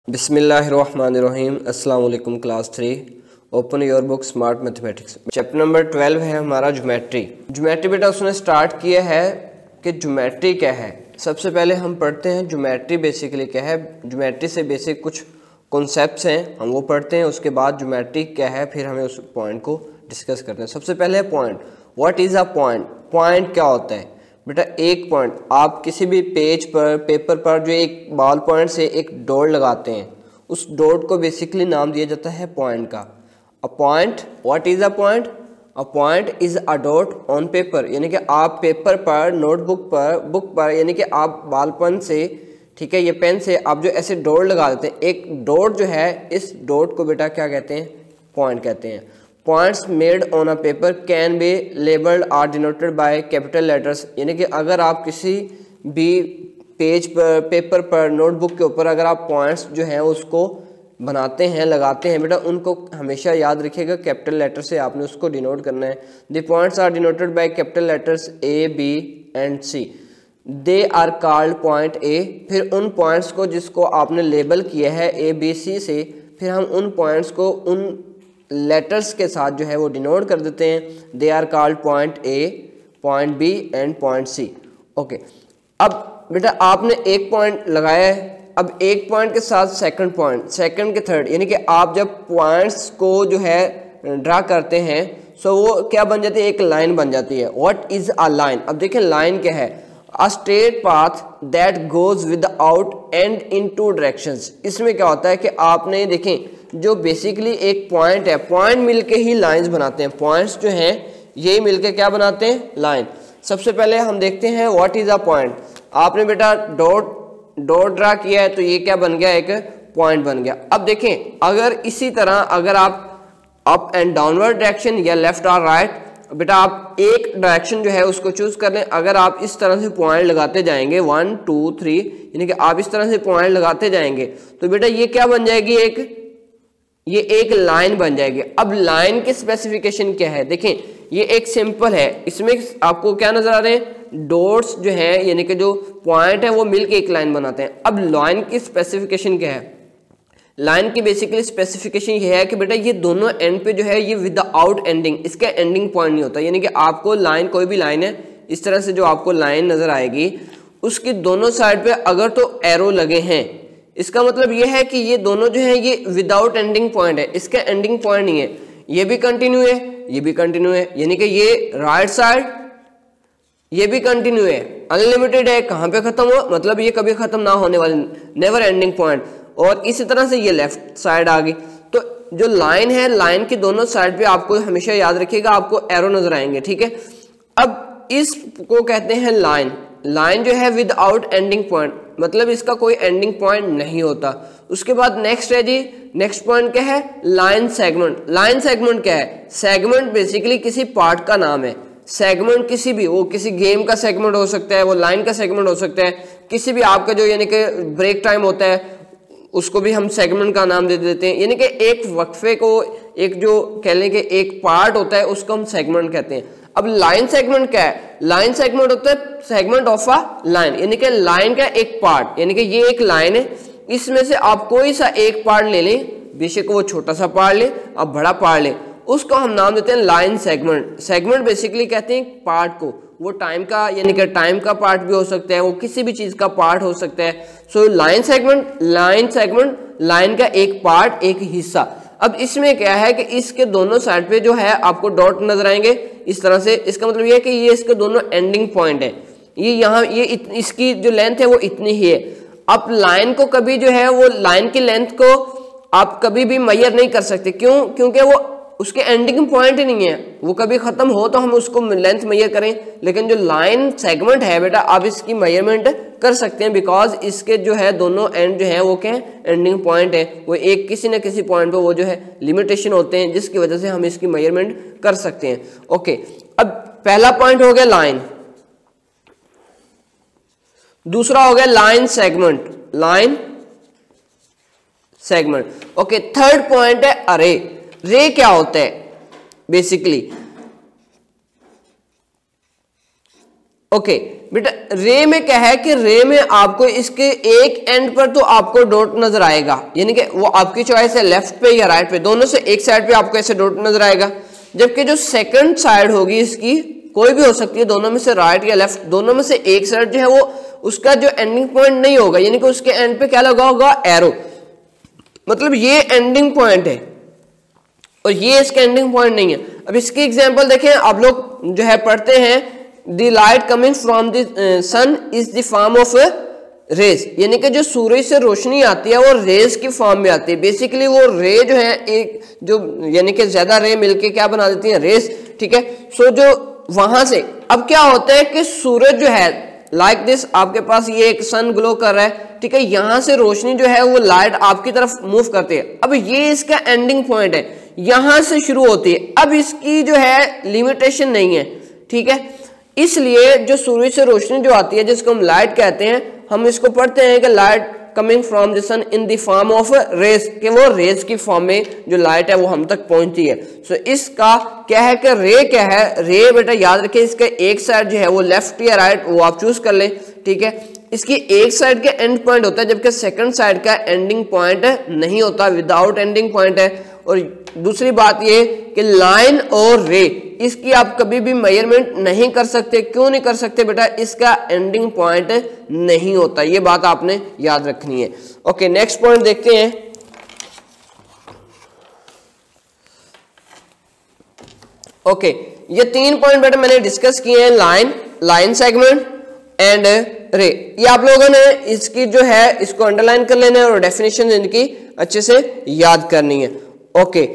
बिस्मिल्लाहिर्रहमानिर्रहीम। अस्सलाम वालेकुम class 3। Open your book smart mathematics. Chapter number 12 है हमारा ज्योमेट्री। ज्योमेट्री बेटा उसने स्टार्ट किया है कि ज्योमेट्री क्या है। सबसे पहले हम पढ़ते हैं ज्योमेट्री बेसिकली क्या है। ज्योमेट्री से बेसिक कुछ कॉन्सेप्ट्स हैं हम वो पढ़ते हैं, उसके बाद ज्योमेट्री क्या है फिर हमें उस पॉइंट को डिस्कस करते हैं। सबसे पहले है point. What is a point. Point क्या होता है बेटा। एक पॉइंट आप किसी भी पेज पर पेपर पर जो एक बॉल पॉइंट से एक डॉट लगाते हैं उस डॉट को बेसिकली नाम दिया जाता है पॉइंट का। A point, what is a point. A point is a dot on paper, यानी कि आप पेपर पर नोटबुक पर बुक पर यानी कि आप बॉल पेन से, ठीक है, ये पेन से आप जो ऐसे डॉट लगा देते हैं, एक डॉट जो है इस डॉट को बेटा क्या कहते हैं, पॉइंट कहते हैं। Points made on a paper can be labelled or denoted by capital letters, यानी कि अगर आप किसी भी पेज पर पेपर पर नोटबुक के ऊपर अगर आप पॉइंट्स जो हैं उसको बनाते हैं लगाते हैं बेटा, उनको हमेशा याद रखिएगा कैपिटल लेटर से आपने उसको डिनोट करना है। The points are denoted by capital letters A B and C. They are called point A. फिर उन पॉइंट्स को जिसको आपने लेबल किया है ए बी सी से, फिर हम उन पॉइंट्स को उन लेटर्स के साथ जो है वो डिनोट कर देते हैं। They are called point A, point B and point C. Okay, अब बेटा आपने एक पॉइंट लगाया है, अब एक पॉइंट के साथ सेकंड पॉइंट, सेकंड के थर्ड, यानी कि आप जब पॉइंट्स को जो है ड्रा करते हैं सो वो क्या बन जाती है, एक लाइन बन जाती है। What is a line. अब देखें लाइन क्या है। A straight path that goes without end in two directions. इसमें क्या होता है कि आपने देखें जो बेसिकली एक पॉइंट है, पॉइंट मिलके ही लाइंस बनाते हैं। पॉइंट्स जो हैं यही मिलके क्या बनाते हैं, लाइन। सबसे पहले हम देखते हैं व्हाट इज अ पॉइंट। आपने बेटा डॉट ड्रा किया है तो ये क्या बन गया, एक पॉइंट बन गया। अब देखें अगर इसी तरह अगर आप अप एंड डाउनवर्ड डायरेक्शन या लेफ्ट और राइट, बेटा आप एक डायरेक्शन जो है उसको चूज कर लें। अगर आप इस तरह से पॉइंट लगाते जाएंगे 1 2 3, यानी कि आप इस तरह से पॉइंट लगाते जाएंगे तो बेटा ये क्या बन जाएगी, ये एक लाइन बन जाएगी। अब लाइन की स्पेसिफिकेशन क्या है, देखें ये एक सिंपल है, इसमें आपको क्या नजर आ रहे हैं, डॉट्स जो है यानी कि जो पॉइंट है वो मिलके एक लाइन बनाते हैं। अब लाइन की स्पेसिफिकेशन क्या है। लाइन की बेसिकली स्पेसिफिकेशन ये है कि बेटा ये दोनों एंड पे जो है ये विदाउट एंडिंग, इसका एंडिंग पॉइंट नहीं होता। यानी कि आपको लाइन, कोई भी लाइन है इस तरह से जो आपको लाइन नजर आएगी उसकी दोनों साइड पे अगर तो एरो लगे हैं, इसका मतलब ये है कि ये दोनों जो है ये विदाउट एंडिंग पॉइंट है, इसका एंडिंग पॉइंट नहीं है। ये भी कंटिन्यू है, ये भी कंटिन्यू है, यानी कि ये राइट साइड ये भी कंटिन्यू है, अनलिमिटेड है, कहाँ पे खत्म हो, मतलब ये कभी खत्म ना होने वाली, नेवर एंडिंग पॉइंट। और इसी तरह से ये लेफ्ट साइड आ गई। तो जो लाइन है, लाइन की दोनों साइड पे आपको हमेशा याद रखिएगा आपको एरो नजर आएंगे, ठीक है। अब इसको कहते हैं लाइन। लाइन जो है विदाउट एंडिंग पॉइंट, मतलब इसका कोई एंडिंग पॉइंट नहीं होता। उसके बाद नेक्स्ट है जी, नेक्स्ट पॉइंट क्या है, लाइन सेगमेंट। लाइन सेगमेंट क्या है, सेगमेंट बेसिकली किसी पार्ट का नाम है। सेगमेंट किसी भी, वो किसी गेम का सेगमेंट हो सकता है, वो लाइन का सेगमेंट हो सकता है, किसी भी आपका जो यानी कि ब्रेक टाइम होता है उसको भी हम सेगमेंट का नाम दे देते हैं। यानी कि एक वक्फे को, एक जो कह लें कि एक पार्ट होता है उसको हम सेगमेंट कहते हैं। अब लाइन सेगमेंट क्या है, लाइन सेगमेंट होता है सेगमेंट ऑफ अ लाइन, यानी कि लाइन का एक पार्ट, यानी कि ये एक लाइन है, इसमें से आप कोई सा एक पार्ट ले लें, बेशक वो छोटा सा पार्ट ले आप बड़ा पार्ट ले, उसको हम नाम देते हैं लाइन सेगमेंट। सेगमेंट बेसिकली कहते हैं पार्ट को, वो टाइम का यानी कि टाइम का पार्ट भी हो सकता है, वो किसी भी चीज का पार्ट हो सकता है। सो लाइन सेगमेंट, लाइन का एक पार्ट, एक हिस्सा। अब इसमें क्या है कि इसके दोनों साइड पे जो है आपको डॉट नजर आएंगे इस तरह से, इसका मतलब ये है कि ये इसके दोनों एंडिंग पॉइंट है। ये यहाँ ये इसकी जो लेंथ है वो इतनी ही है। आप लाइन को कभी जो है वो लाइन की लेंथ को आप कभी भी मेजर नहीं कर सकते, क्यों, क्योंकि वो उसके एंडिंग पॉइंट ही नहीं है, वो कभी खत्म हो तो हम उसको लेंथ मेजर करें। लेकिन जो लाइन सेगमेंट है बेटा आप इसकी मेजरमेंट कर सकते हैं, बिकॉज इसके जो है दोनों एंड जो है वो क्या है, एंडिंग पॉइंट है, वो एक किसी न किसी पॉइंट पे वो जो है लिमिटेशन होते हैं जिसकी वजह से हम इसकी मेजरमेंट कर सकते हैं। ओके, अब पहला पॉइंट हो गया लाइन, दूसरा हो गया line segment, line segment. Okay, third point है अरे। रे क्या होता है बेसिकली, ओके बेटा रे में क्या है कि रे में आपको इसके एक एंड पर तो आपको डॉट नजर आएगा, यानी कि वो आपकी चॉइस है लेफ्ट पे या राइट पे, दोनों से एक साइड पे आपको ऐसे डॉट नजर आएगा। जबकि जो सेकंड साइड होगी इसकी कोई भी हो सकती है, दोनों में से राइट या लेफ्ट, दोनों में से एक साइड जो है वो उसका जो एंडिंग पॉइंट नहीं होगा, यानी कि उसके एंड पे क्या लगा होगा, एरो, मतलब ये एंडिंग पॉइंट है और ये इसका एंडिंग पॉइंट नहीं है। अब इसकी एग्जांपल देखें, आप लोग जो है पढ़ते हैं the light coming from the sun is the form of rays, यानी कि जो सूरज से रोशनी आती है वो रेज की फॉर्म में आती है। बेसिकली वो रे जो है एक जो यानी कि ज्यादा रे मिलके क्या बना देती है, रेस, ठीक है। सो जो वहां से अब क्या होता है कि सूरज जो है लाइक दिस, आपके पास ये एक सन ग्लो कर रहा है, ठीक है, यहां से रोशनी जो है वो लाइट आपकी तरफ मूव करती है। अब ये इसका एंडिंग पॉइंट है, यहां से शुरू होती है, अब इसकी जो है लिमिटेशन नहीं है, ठीक है। इसलिए जो सूरज से रोशनी जो आती है जिसको हम लाइट कहते हैं, हम इसको पढ़ते हैं कि light coming from the sun in the form of rays, कि वो रेज की फॉर्म में जो लाइट है वो हम तक पहुंचती है। सो इसका क्या है कि रे क्या है, रे बेटा याद रखें इसका एक साइड जो है वो लेफ्ट या राइट वो आप चूज कर लें, ठीक है। इसकी एक साइड का एंड पॉइंट होता है जबकि सेकंड साइड का एंडिंग पॉइंट नहीं होता, विदाउट एंडिंग पॉइंट है। और दूसरी बात ये कि लाइन और रे इसकी आप कभी भी मेजरमेंट नहीं कर सकते। क्यों नहीं कर सकते बेटा, इसका एंडिंग पॉइंट नहीं होता, ये बात आपने याद रखनी है। ओके, नेक्स्ट पॉइंट देखते हैं। ओके, ये 3 पॉइंट बेटा मैंने डिस्कस किए हैं, लाइन, लाइन सेगमेंट एंड रे। ये आप लोगों ने इसकी जो है इसको अंडरलाइन कर लेना है और डेफिनेशन इनकी अच्छे से याद करनी है। ओके,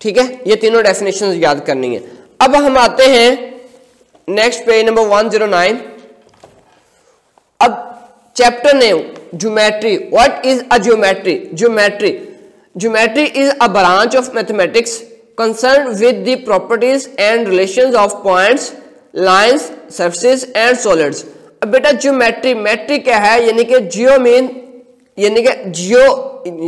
ठीक है, ये तीनों डेफिनेशंस याद करनी है। अब हम आते हैं नेक्स्ट पेज नंबर 109। अब chapter name geometry. What is a geometry? Geometry is a branch of mathematics concerned with the properties and relations of points, lines, surfaces and solids। अब बेटा ज्योमेट्री, मैट्रिक क्या है, यानी कि जियो मीन, यानी कि जियो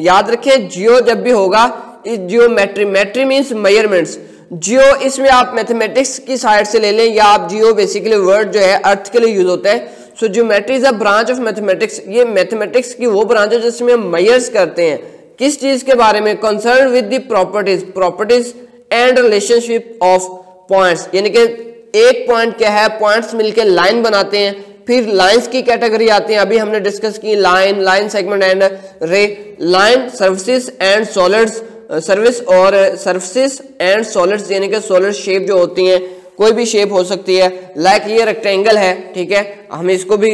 याद रखें, जियो जब भी होगा इस जियोमेट्री, मैट्री मीन्स मेजरमेंट्स, जियो इसमें आप मैथमेटिक्स की साइड से ले लें या आप जियो बेसिकली वर्ड जो है अर्थ के लिए यूज होता है। So geometry is a branch of mathematics, ये मैथमेटिक्स की वो ब्रांच है जिसमें हम मेजर्स करते हैं किस चीज के बारे में, concern with the properties and relationship of points, यानी कि एक पॉइंट क्या है, पॉइंट्स मिलकर लाइन बनाते हैं। फिर लाइंस की कैटेगरी आती है, अभी हमने डिस्कस की लाइन, लाइन सेगमेंट एंड रे। Line, surfaces and solids, service और सर्फेसिस एंड सॉलिड्स यानी कि सॉलिड शेप जो होती हैं, कोई भी शेप हो सकती है। लाइक ये रेक्टेंगल है, ठीक है, हम इसको भी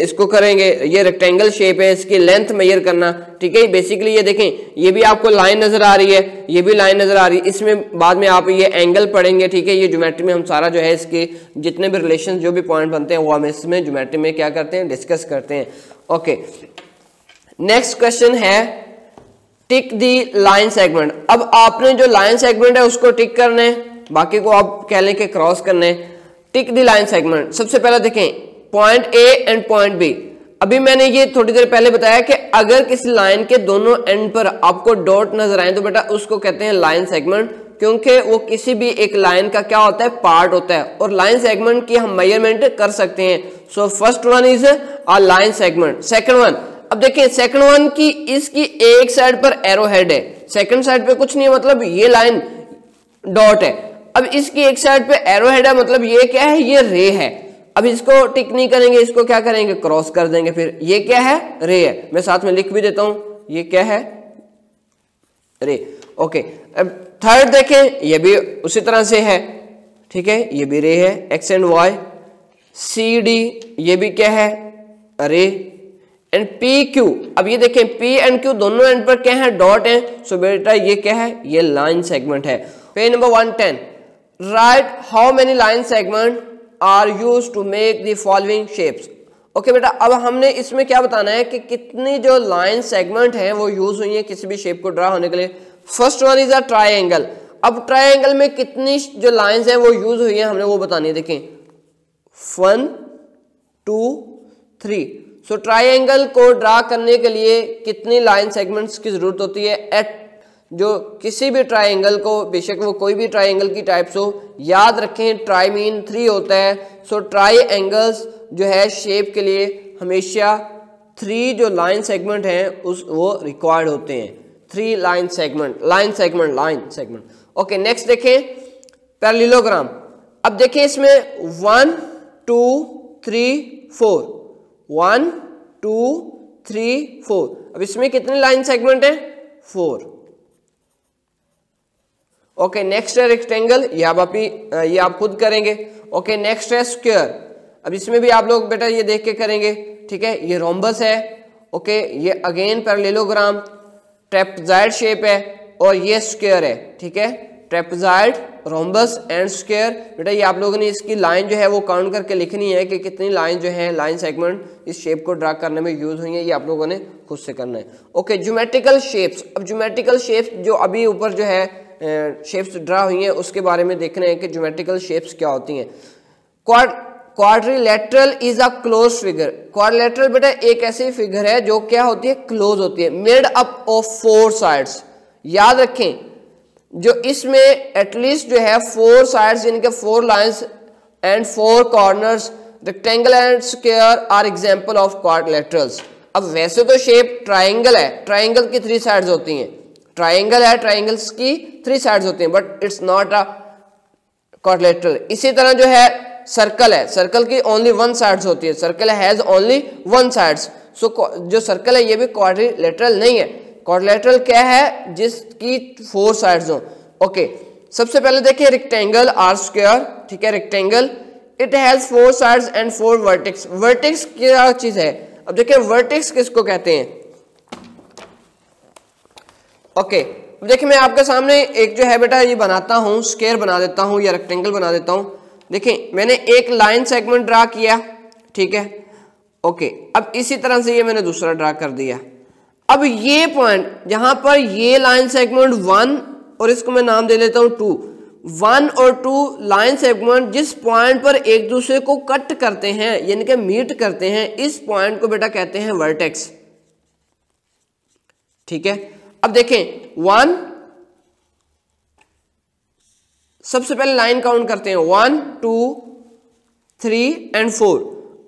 इसको करेंगे, ये रेक्टेंगल शेप है, इसकी लेंथ मेजर करना, ठीक है। बेसिकली ये देखें, ये भी आपको लाइन नजर आ रही है, ये भी लाइन नजर आ रही है, इसमें बाद में आप ये एंगल पढ़ेंगे, ठीक है। ये ज्योमेट्री में हम सारा जो है इसके जितने भी रिलेशन जो भी पॉइंट बनते हैं वो हम इसमें ज्योमेट्री में क्या करते हैं, डिस्कस करते हैं। ओके, नेक्स्ट क्वेश्चन है टिक दी लाइन सेगमेंट। अब आपने जो लाइन सेगमेंट है उसको टिक करना है, बाकी को आप कह लें कि क्रॉस करने। टिक दी लाइन सेगमेंट, सबसे पहले देखें point A and point B. अभी मैंने ये थोड़ी देर पहले बताया कि अगर किसी लाइन के दोनों एंड पर आपको डॉट नजर आए तो बेटा उसको कहते हैं लाइन सेगमेंट, क्योंकि वो किसी भी एक लाइन का क्या होता है, पार्ट होता है। और लाइन सेगमेंट की हम मेजरमेंट कर सकते हैं। So first one is a line segment. Second one, अब देखिए सेकंड वन की इसकी एक साइड पर एरो हेड है, सेकंड साइड पे कुछ नहीं है, मतलब ये लाइन डॉट है। अब इसकी एक साइड पे एरो हेड है, मतलब ये क्या है, ये रे है। अब इसको टिक नहीं करेंगे, इसको क्या करेंगे, क्रॉस कर देंगे। फिर ये क्या है, रे है। मैं साथ में लिख भी देता हूं, ये क्या है, रे। ओके, अब थर्ड देखें, ये भी उसी तरह से है, ठीक है, ये भी रे है। X and Y, C D, ये भी क्या है, रे। एंड पी क्यू, अब ये देखें पी एंड क्यू दोनों एंड पर क्या है, डॉट है। सो बेटा ये क्या है, ये लाइन सेगमेंट है। Page number 110, right how many line segment are used to make the following shapes. Okay बेटा, अब हमने इसमें क्या बताना है कि कितनी जो लाइन सेगमेंट है वो यूज हुई है किसी भी शेप को ड्रा होने के लिए। First one is a triangle. अब ट्राइंगल में कितनी जो लाइंस हैं वो यूज हुई है हमने वो बतानी है। देखें 1 2 3। सो ट्राइंगल को ड्रा करने के लिए कितनी लाइन सेगमेंट्स की जरूरत होती है। एट जो किसी भी ट्राइंगल को, बेशक वो कोई भी ट्राइंगल की टाइप्स हो, याद रखें ट्राई मीन 3 होता है। सो ट्राई एंगल्स जो है शेप के लिए हमेशा 3 जो लाइन सेगमेंट हैं वो रिक्वायर्ड होते हैं, 3 लाइन सेगमेंट। ओके, नेक्स्ट देखें पैरेललोग्राम। अब देखें इसमें 1 2 3 4, 1 2 3 4। अब इसमें कितने लाइन सेगमेंट है? 4। ओके, नेक्स्ट है रेक्टेंगल, ये आप खुद करेंगे। ओके, नेक्स्ट है स्क्वायर। अब इसमें भी आप लोग बेटा ये देख के करेंगे, ठीक है। ये रोम्बस है, ओके, ये अगेन पैरेललोग्राम, ट्रेपेजॉइड शेप है, और ये स्क्वायर है, ठीक है। Trapezoid, rhombus and square. बेटा ये आप लोगों ने इसकी लाइन जो है वो काउंट करके लिखनी है कि कितनी लाइन जो है, लाइन सेगमेंट इस शेप को ड्रा करने में यूज हुई है, ये आप लोगों ने खुद से करना है। Okay, geometrical shapes. अब ज्योमेट्रिकल शेप्स जो अभी ऊपर जो है शेप्स ड्रा हुई हैं उसके बारे में देखना है कि ज्योमेट्रिकल शेप्स क्या होती हैं। Quadrilateral is a close figure. Quadrilateral बेटा एक ऐसी फिगर है जो क्या होती है? क्लोज होती है, मेड अप ऑफ 4 साइड्स। याद रखें, जो इसमें एटलीस्ट जो है 4 साइड्स यानी कि 4 lines and 4 corners, rectangle and square are example of quadrilaterals. अब वैसे तो शेप ट्राइंगल है, ट्राइंगल की 3 साइड्स होती हैं, ट्राइंगल है, ट्राइंगल्स की 3 साइड्स होती हैं, but it's not a quadrilateral. इसी तरह जो है सर्कल है, सर्कल की ओनली 1 साइड्स होती है, सर्कल हैज ओनली 1 साइड्स। सो जो सर्कल है ये भी क्वाड्रिलेटरल नहीं है। क्वाड्रिलेटरल क्या है? जिसकी 4 साइड्स हो। ओके, सबसे पहले देखिए रेक्टेंगल आर स्क्वायर, ठीक है। Rectangle it has 4 sides and 4 vertex. Vertex क्या चीज है? अब देखिए वर्टेक्स किसको कहते हैं? ओके, देखिए मैं आपके सामने एक जो है बेटा ये बनाता हूं, स्क्वायर बना देता हूं या रेक्टेंगल बना देता हूं। देखिए मैंने एक लाइन सेगमेंट ड्रा किया, ठीक है। ओके, अब इसी तरह से ये मैंने दूसरा ड्रा कर दिया। अब ये पॉइंट जहां पर ये लाइन सेगमेंट 1 और इसको मैं नाम दे लेता हूं 2, 1 और 2 लाइन सेगमेंट जिस पॉइंट पर एक दूसरे को कट करते हैं यानी कि मीट करते हैं, इस पॉइंट को बेटा कहते हैं वर्टेक्स, ठीक है। अब देखें 1, सबसे पहले लाइन काउंट करते हैं 1 2 3 एंड 4।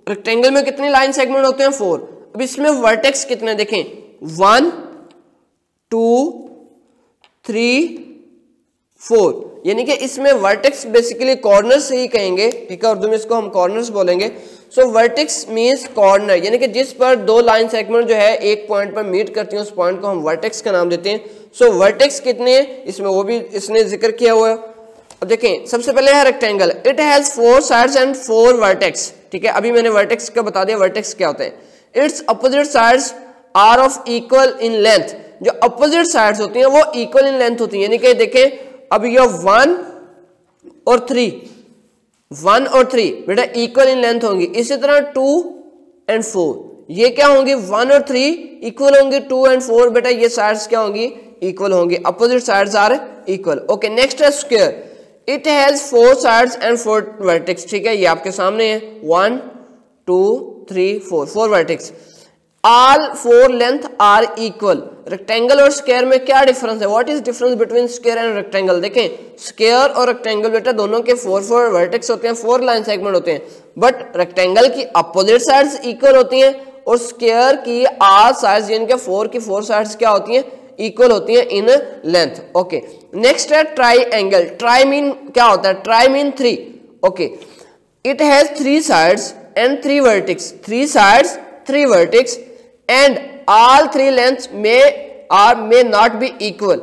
रेक्टेंगल में कितने लाइन सेगमेंट होते हैं? 4। अब इसमें वर्टेक्स कितने देखें? 1 2 3 4, यानी कि इसमें वर्टेक्स बेसिकली कॉर्नर्स ही कहेंगे, ठीक है। उर्दू में इसको हम कॉर्नर्स बोलेंगे। सो वर्टेक्स मींस कॉर्नर, यानी कि जिस पर 2 लाइन सेगमेंट जो है एक पॉइंट पर मीट करती हैं उस पॉइंट को हम वर्टेक्स का नाम देते हैं। सो वर्टेक्स कितने हैं इसमें वो भी इसने जिक्र किया हुआ है। अब देखें सबसे पहले है rectangle, it has 4 sides and 4 vertex, ठीक है। अभी मैंने वर्टेक्स का बता दिया, वर्टेक्स क्या होता है? It's opposite sides are of equal in length. जो अपोजिट साइड्स होती हैं वो इक्वल इन लेंथ होती हैं, यानी कि देखें अब ये 1 और 3 बेटा इक्वल इन लेंथ होंगी। इसी तरह 2 एंड 4 ये क्या होंगी? 1 और 3 इक्वल होंगे, 2 एंड 4 बेटा ये साइड्स क्या होंगी? इक्वल होंगी, opposite sides are equal. Okay, next है square, it has 4 sides and 4 vertex, ठीक है। ये आपके सामने है 1 2 3 4 vertex, all 4 length are equal. Rectangle और स्क्वायर में क्या डिफरेंस है? What is difference between square and rectangle? देखें स्क्वायर और रेक्टेंगल बेटा दोनों के 4 वर्टेक्स होते हैं, 4 लाइन सेगमेंट होते हैं, बट रेक्टेंगल की अपोजिट साइड्स इक्वल होती हैं और स्क्वायर की आल साइड्स यानी कि 4 की 4 साइड्स क्या होती हैं? इक्वल होती हैं इन लेंथ। ओके, नेक्स्ट है ट्राइंगल। ट्राई मीन क्या होता है? Try mean 3। Okay, it has 3 sides and 3 vertex, 3 sides 3 vertex and all 3 lengths may not be equal.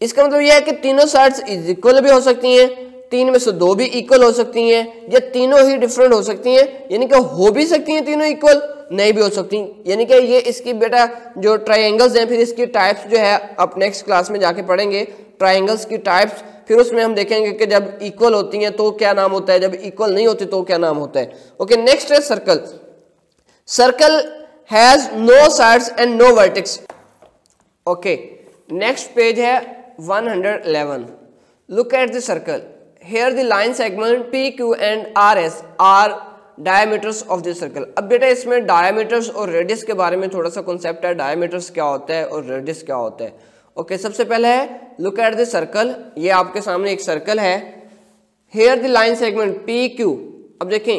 इसका मतलब यह है कि तीनों साइड्स इक्वल भी हो सकती हैं, 3 में से 2 भी इक्वल हो सकती हैं, या तीनों ही डिफरेंट हो सकती हैं, यानी कि हो भी सकती हैं तीनों इक्वल, नहीं भी हो सकती। यानी कि ये इसकी बेटा जो ट्राइंगल्स हैं, फिर इसकी टाइप्स जो है आप नेक्स्ट क्लास में जाके पढ़ेंगे ट्राइंगल्स की टाइप्स, फिर उसमें हम देखेंगे कि जब इक्वल होती हैं तो क्या नाम होता है, जब इक्वल नहीं होती तो क्या नाम होता है। ओके, नेक्स्ट है circle. Circle has no sides and no vertex. Okay, next page है 111। Look at the circle, here the line segment P Q and R S are diameters of the circle. अब बेटा इसमें diameters और radius के बारे में थोड़ा सा कॉन्सेप्ट है, डायमीटर्स क्या होता है और रेडियस क्या होता है। ओके, सबसे पहले है लुक एट द सर्कल, ये आपके सामने एक सर्कल है, here the line segment P Q. अब देखें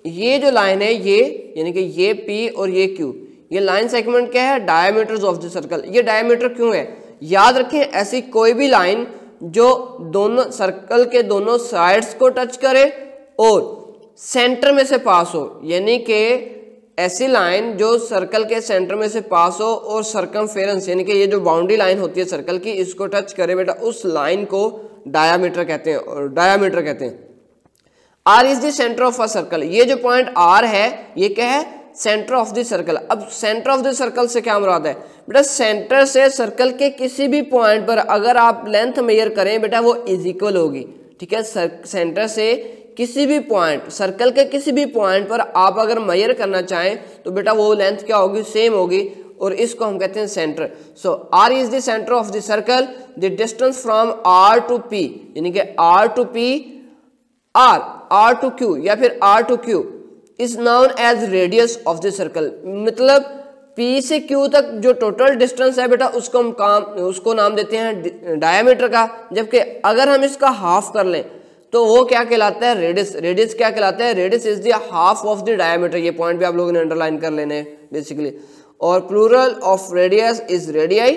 ये जो लाइन है ये यानी कि ये P और ये Q, ये लाइन सेगमेंट क्या है, डायमीटर्स ऑफ द सर्कल। ये डायमीटर क्यों है, याद रखें ऐसी कोई भी लाइन जो दोनों सर्कल के दोनों साइड्स को टच करे और सेंटर में से पास हो, यानी कि ऐसी लाइन जो सर्कल के सेंटर में से पास हो और सरकमफेरेंस यानी कि ये जो बाउंड्री लाइन होती है सर्कल की इसको टच करे बेटा, उस लाइन को डायामीटर कहते हैं और डायामीटर कहते हैं। R is the centre of a circle, ये जो पॉइंट R है ये क्या है, सेंटर ऑफ द सर्कल। अब सेंटर ऑफ द सर्कल से क्या मुराद है बेटा, सेंटर से सर्कल के किसी भी पॉइंट पर अगर आप लेंथ मेजर करें बेटा वो इज इक्वल होगी, ठीक है। सेंटर से किसी भी पॉइंट, सर्कल के किसी भी पॉइंट पर आप अगर मेजर करना चाहें तो बेटा वो लेंथ क्या होगी, सेम होगी, और इसको हम कहते हैं centre. So R is the centre of the circle, the distance from R to P यानी कि R to P, R to Q या फिर R to Q is known as radius of the circle. मतलब P से Q तक जो total distance है बेटा उसको नाम देते हैं डायमीटर का, जबकि अगर हम इसका हाफ कर लें तो वो क्या कहलाता है, रेडियस। रेडियस क्या कहलाता है, radius is the half of the diameter. ये पॉइंट भी आप लोगों ने अंडरलाइन कर लेने हैं बेसिकली। और plural of radius is radii,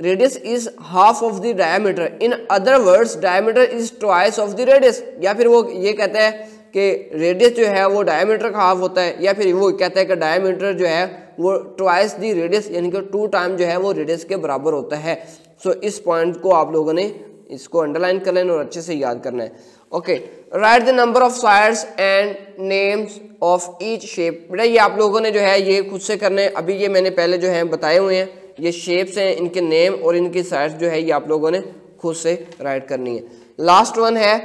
radius is half of the diameter. In other words diameter is twice of the radius, या फिर वो ये कहता है कि रेडियस जो है वो डायमीटर का हाफ होता है, या फिर वो कहता है कि डायमीटर जो है वो ट्वाइस द रेडियस यानी कि 2 टाइम जो है वो रेडियस के बराबर होता है। सो इस पॉइंट को आप लोगों ने इसको अंडरलाइन कर लेना और अच्छे से याद करना है। Okay, right the number of sides and names of each shape. बेटा ये आप लोगों ने जो है ये खुद से करना है, अभी ये मैंने पहले जो है बताए हुए हैं, ये शेप्स हैं, इनके नेम और इनकी साइड्स जो है ये आप लोगों ने खुद से राइट करनी है। लास्ट वन है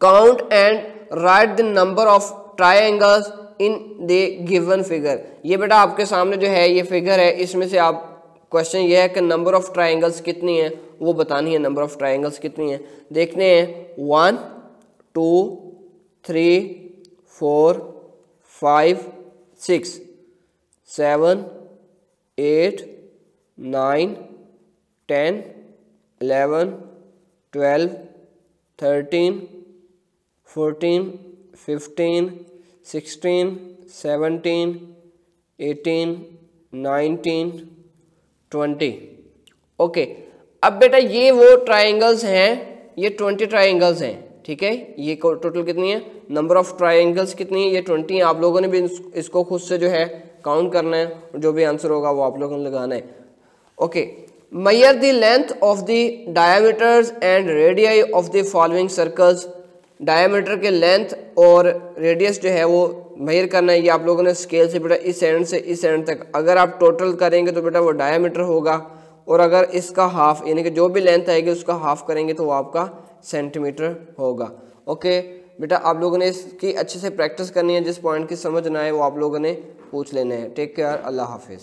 count and right the number of triangles in the given figure. ये बेटा आपके सामने जो है ये फिगर है, इसमें से आप क्वेश्चन ये है कि नंबर ऑफ ट्रायंगल्स कितनी है वो बतानी है। नंबर ऑफ ट्रायंगल्स कितनी है देखने हैं, 1 2 3 4 5 6 7 8 9 10 11 12 13 14 15 16 17 18 19 20। ओके, अब बेटा ये वो ट्रायंगल्स हैं, ये 20 ट्रायंगल्स हैं, ठीक है। ये टोटल कितनी है, नंबर ऑफ ट्रायंगल्स कितनी है, ये 20 है। आप लोगों ने भी इसको खुद से जो है काउंट करना है और जो भी आंसर होगा वो आप लोगों ने लगाना है। Okay, measure the length of the diameters and radii of the following circles. Diameter के लेंथ और रेडियस जो है वो मेजर करना है। ये आप लोगों ने स्केल से बेटा इस एंड से इस एंड तक अगर आप टोटल करेंगे तो बेटा वो डायमीटर होगा, और अगर इसका हाफ यानी कि जो भी लेंथ आएगी उसका हाफ करेंगे तो वो आपका सेंटीमीटर होगा। ओके बेटा, आप लोगों ने इसकी अच्छे से प्रैक्टिस करनी है, जिस पॉइंट की समझ ना आए वो आप लोगों ने पूछ लेना है। टेक केयर, अल्लाह हाफिज़।